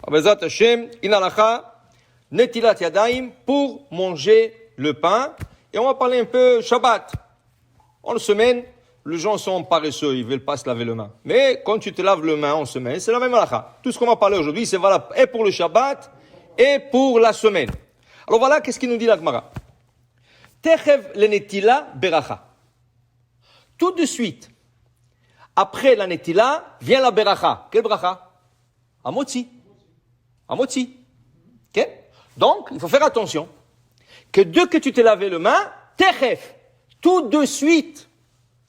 Bezat Hashem, inalacha, netilat yadayim, pour manger le pain. Et on va parler un peu Shabbat. En semaine, les gens sont paresseux, ils ne veulent pas se laver les mains. Mais quand tu te laves les mains en semaine, c'est la même halakha. Tout ce qu'on va parler aujourd'hui, c'est valable et pour le Shabbat et pour la semaine. Alors voilà, qu'est-ce qu'il nous dit la Gemara. Techev lenetila beracha. Tout de suite, après la netila, vient la beracha. Quelle beracha? Amotzi. Amotzi. Okay? Donc, il faut faire attention. Que dès que tu t'es lavé les mains, techev, tout de suite,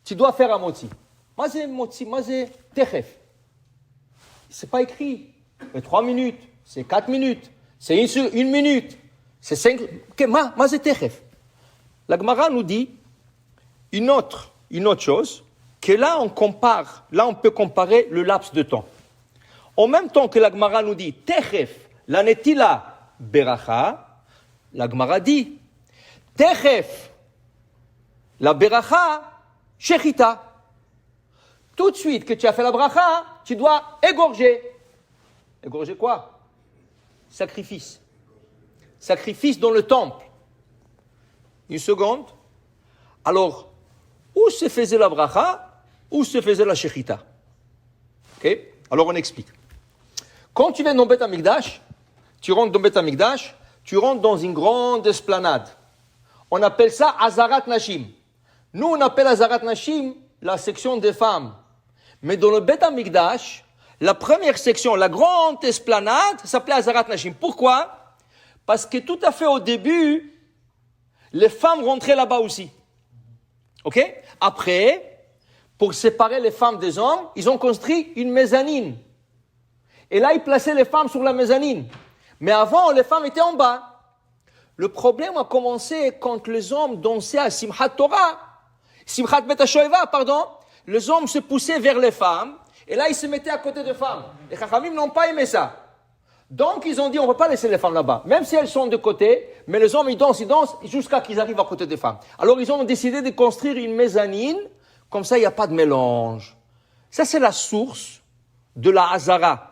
tu dois faire amotzi. Mazé motzi, mazé techev. C'est pas écrit. C'est 3 minutes, c'est 4 minutes, c'est 1 minute, c'est 5. Okay, mazé techev. La Gemara nous dit une autre chose, que là on peut comparer le laps de temps. En même temps que la Gemara nous dit Techef, la netila beracha, la Gemara dit Techef, la beracha, shechita. Tout de suite que tu as fait la bracha, tu dois égorger. Égorger quoi? Sacrifice. Sacrifice dans le temple. Une seconde. Alors, où se faisait la bracha, où se faisait la shechita? Ok? Alors on explique. Quand tu viens dans Beth Amikdash, tu rentres dans Beth Amikdash, tu rentres dans une grande esplanade. On appelle ça Azarat Nashim. Nous, on appelle Azarat Nashim la section des femmes. Mais dans le Beth Amikdash, la première section, la grande esplanade, s'appelait Azarat Nashim. Pourquoi? Parce que tout à fait au début, les femmes rentraient là-bas aussi. Ok? Après, pour séparer les femmes des hommes, ils ont construit une mezzanine. Et là, ils plaçaient les femmes sur la mezzanine. Mais avant, les femmes étaient en bas. Le problème a commencé quand les hommes dansaient à Simchat Torah. Simchat Bet HaShoeva, pardon. Les hommes se poussaient vers les femmes. Et là, ils se mettaient à côté des femmes. Les Chachamim n'ont pas aimé ça. Donc, ils ont dit, on ne va pas laisser les femmes là-bas. Même si elles sont de côté, mais les hommes, ils dansent jusqu'à qu'ils arrivent à côté des femmes. Alors, ils ont décidé de construire une mezzanine. Comme ça, il n'y a pas de mélange. Ça, c'est la source de la Hazara.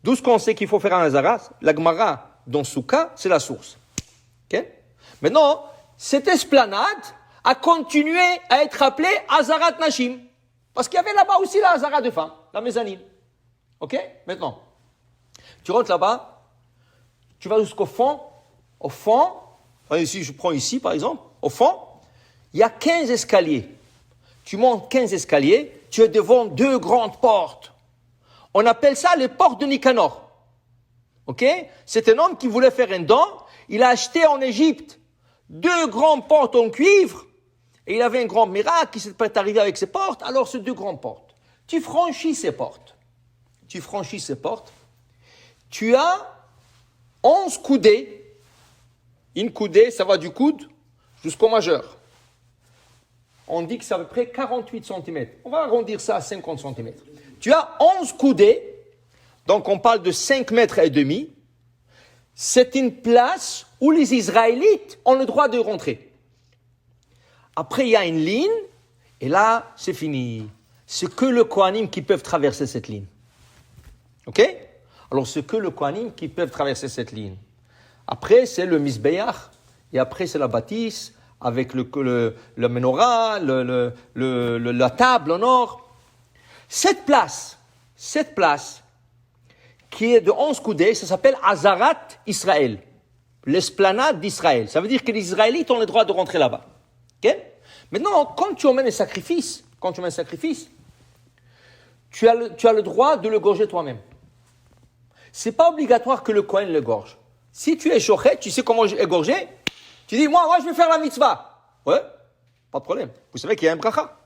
D'où ce qu'on sait qu'il faut faire un Hazara, la Gemara, dans Souka, c'est la source. Okay? Maintenant, cette esplanade a continué à être appelée Hazarat Nashim. Parce qu'il y avait là-bas aussi la Hazara de femmes, la mezzanine. Ok? Maintenant, tu rentres là-bas, tu vas jusqu'au fond. Au fond, ici, je prends ici par exemple, au fond, il y a 15 escaliers. Tu montes 15 escaliers, tu es devant 2 grandes portes. On appelle ça les portes de Nicanor. Ok? C'est un homme qui voulait faire un don. Il a acheté en Égypte 2 grandes portes en cuivre. Et il avait un grand miracle qui s'est arrivé avec ces portes. Alors, ces 2 grandes portes. Tu franchis ces portes. Tu as 11 coudées. Une coudée, ça va du coude jusqu'au majeur. On dit que c'est à peu près 48 cm. On va arrondir ça à 50 cm. Tu as 11 coudées, donc on parle de 5 mètres et demi. C'est une place où les Israélites ont le droit de rentrer. Après, il y a une ligne, et là, c'est fini. C'est que le Kohanim qui peuvent traverser cette ligne. Ok? Alors, c'est que le Kohanim qui peuvent traverser cette ligne. Après, c'est le Mizbeach, et après, c'est la bâtisse, avec le menorah, la table en or. Cette place qui est de 11 coudées, ça s'appelle Hazarat Israël, l'esplanade d'Israël. Ça veut dire que les Israélites ont le droit de rentrer là-bas. Okay? Maintenant, quand tu emmènes un sacrifice, tu as le droit de le gorger toi-même. C'est pas obligatoire que le Kohen le gorge. Si tu es shochet, tu sais comment égorger, tu dis, moi, je vais faire la mitzvah. Ouais, pas de problème. Vous savez qu'il y a un bracha.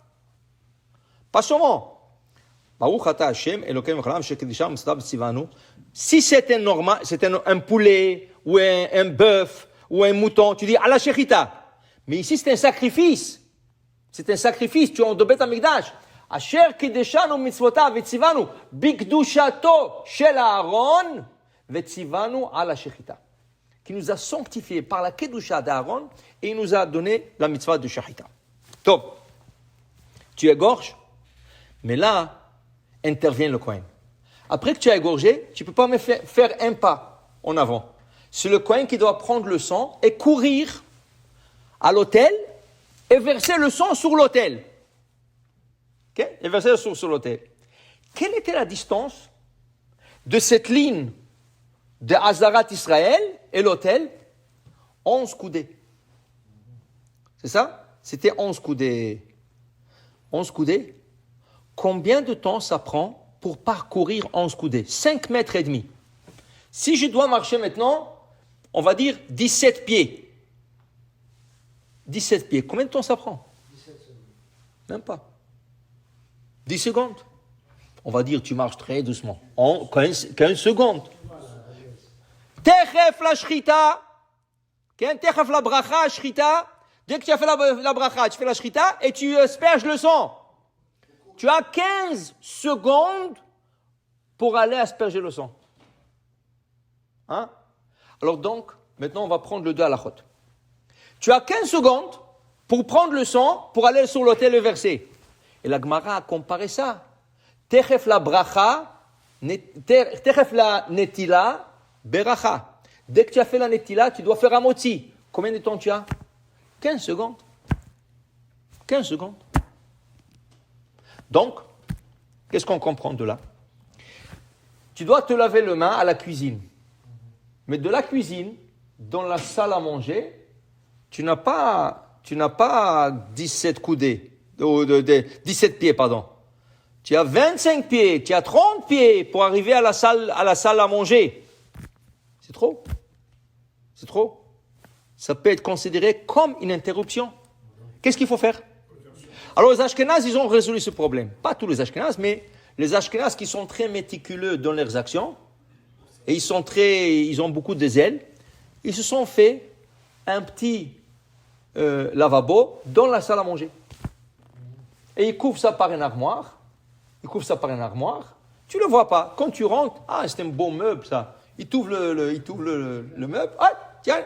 Pas seulement. Si c'est un poulet, ou un bœuf, ou un mouton, tu dis, à la shechita. Mais ici, c'est un sacrifice. Tu es en Beth Amikdash. Asher kideshanu mitzvotav vetzivanu bikdushato shel Aaron vetzivanu ala shechita. Qui nous a sanctifiés par la kedusha d'Aaron et il nous a donné la mitzvah de shechita. Top. Tu égorges, mais là intervient le Kohen. Après que tu as égorgé, tu ne peux pas me faire un pas en avant. C'est le Kohen qui doit prendre le sang et courir à l'autel et verser le sang sur l'autel. Okay? Et verser le sang sur l'autel. Quelle était la distance de cette ligne de Hazarat Israël et l'autel? 11 coudées. C'est ça? C'était 11 coudées. 11 coudées. Combien de temps ça prend pour parcourir 11 coudées? 5 mètres et demi. Si je dois marcher maintenant, on va dire 17 pieds. 17 pieds. Combien de temps ça prend? 17 secondes. Même pas. 10 secondes. On va dire tu marches très doucement. En 15 secondes. Techef la shrita. Techef la bracha, shrita. Dès que tu as fait la bracha, tu fais la shrita et tu asperges le sang. Tu as 15 secondes pour aller asperger le sang. Hein? Alors donc, maintenant on va prendre le 2 à la chôte. Tu as 15 secondes pour prendre le sang, pour aller sur l'autel le verser. Et la Gemara a comparé ça. Techef la bracha, techef la netila, beracha. Dès que tu as fait la netila, tu dois faire un motzi. Combien de temps tu as? 15 secondes. 15 secondes. Donc, qu'est-ce qu'on comprend de là? Tu dois te laver les mains à la cuisine. Mais de la cuisine, dans la salle à manger, tu n'as pas 17 coudées, 17 pieds, pardon. Tu as 25 pieds, tu as 30 pieds pour arriver à la salle à manger. C'est trop. C'est trop. Ça peut être considéré comme une interruption. Qu'est-ce qu'il faut faire? Alors les Ashkénazes, ils ont résolu ce problème. Pas tous les Ashkénazes, mais les Ashkénazes qui sont très méticuleux dans leurs actions, et ils ont beaucoup de zèle, ils se sont fait un petit lavabo dans la salle à manger. Et ils couvrent ça par une armoire. Tu ne le vois pas. Quand tu rentres, c'est un beau meuble ça. Il t'ouvre le meuble. Ah, tiens.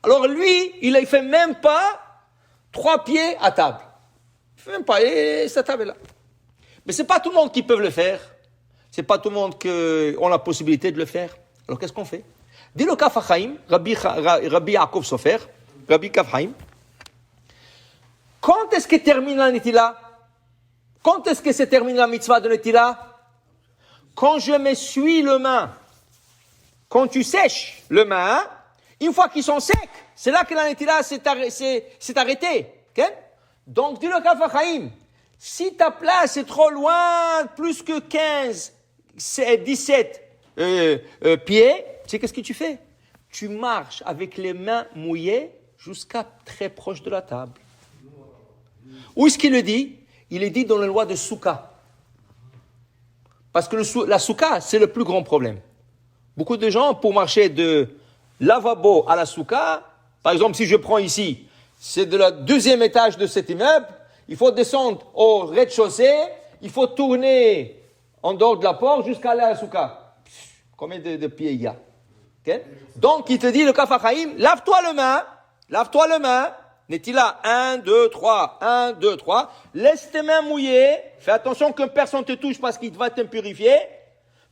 Alors lui, il ne fait même pas 3 pieds à table. Il ne fait même pas, et sa table est là. Mais ce n'est pas tout le monde qui peut le faire. Ce n'est pas tout le monde qui a la possibilité de le faire. Alors qu'est-ce qu'on fait? Dis le Kaf HaChaim, Rabbi Yaakov Sofer, Rabbi Kaf Haim. Quand est-ce que termine la Netila? Quand est-ce que se termine la mitzvah de Netila? Quand je m'essuie le main. Quand tu sèches le main, une fois qu'ils sont secs, c'est là que la Netila s'est arrêtée. Okay? Donc, dis le Kaf HaChaim, si ta place est trop loin, plus que 15, 17 pieds, tu sais qu'est-ce que tu fais? Tu marches avec les mains mouillées jusqu'à très proche de la table. Où est-ce qu'il le dit? Il est dit dans la loi de Souka. Parce que la Souka, c'est le plus grand problème. Beaucoup de gens, pour marcher de lavabo à la Souka, par exemple, si je prends ici, c'est de la 2e étage de cet immeuble, il faut descendre au rez-de-chaussée, il faut tourner en dehors de la porte jusqu'à aller à la Souka. Combien de pieds il y a? Okay? Donc, il te dit, le Kaf HaChaim, lave-toi le main, Netila, 1, 2, 3, 1, 2, 3, laisse tes mains mouillées, fais attention que personne ne te touche parce qu'il va t'impurifier,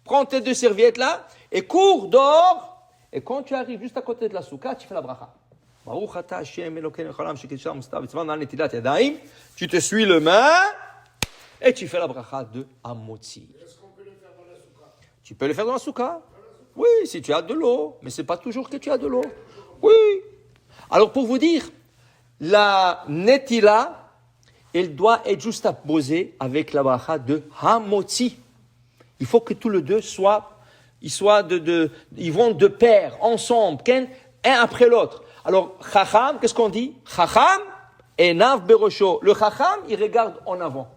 prends tes 2 serviettes là, et cours dehors, et quand tu arrives juste à côté de la Souka, tu fais la bracha. Tu te suis le main, et tu fais la bracha de Hamotzi. Est-ce qu'on peut le faire dans la souka? Tu peux le faire dans la Souka? Oui, si tu as de l'eau, mais ce n'est pas toujours que tu as de l'eau. Oui. Alors pour vous dire, la Netila, elle doit être juste apposée avec la bracha de Hamotzi. Il faut que tous les deux ils vont de pair, ensemble, un après l'autre. Alors, Chacham, qu'est-ce qu'on dit? Chacham et Nav Berosho. Le Chacham, il regarde en avant.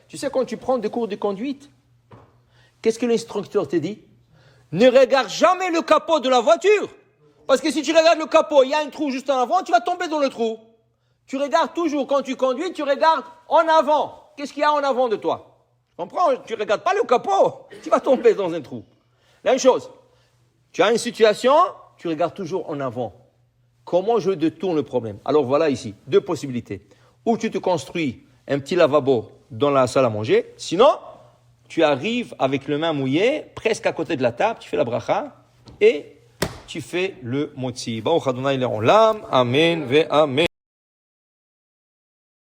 Tu sais, quand tu prends des cours de conduite, qu'est-ce que l'instructeur te dit? Ne regarde jamais le capot de la voiture. Parce que si tu regardes le capot, il y a un trou juste en avant, tu vas tomber dans le trou. Tu regardes toujours, quand tu conduis, tu regardes en avant. Qu'est-ce qu'il y a en avant de toi? Tu comprends? Tu ne regardes pas le capot, tu vas tomber dans un trou. La même chose. Tu as une situation, tu regardes toujours en avant. Comment je détourne le problème? Alors voilà ici, 2 possibilités. Ou tu te construis un petit lavabo dans la salle à manger, sinon, tu arrives avec les mains mouillées, presque à côté de la table, tu fais la bracha et tu fais le motzi. Baruch Adonai le'olam, amen ve amen.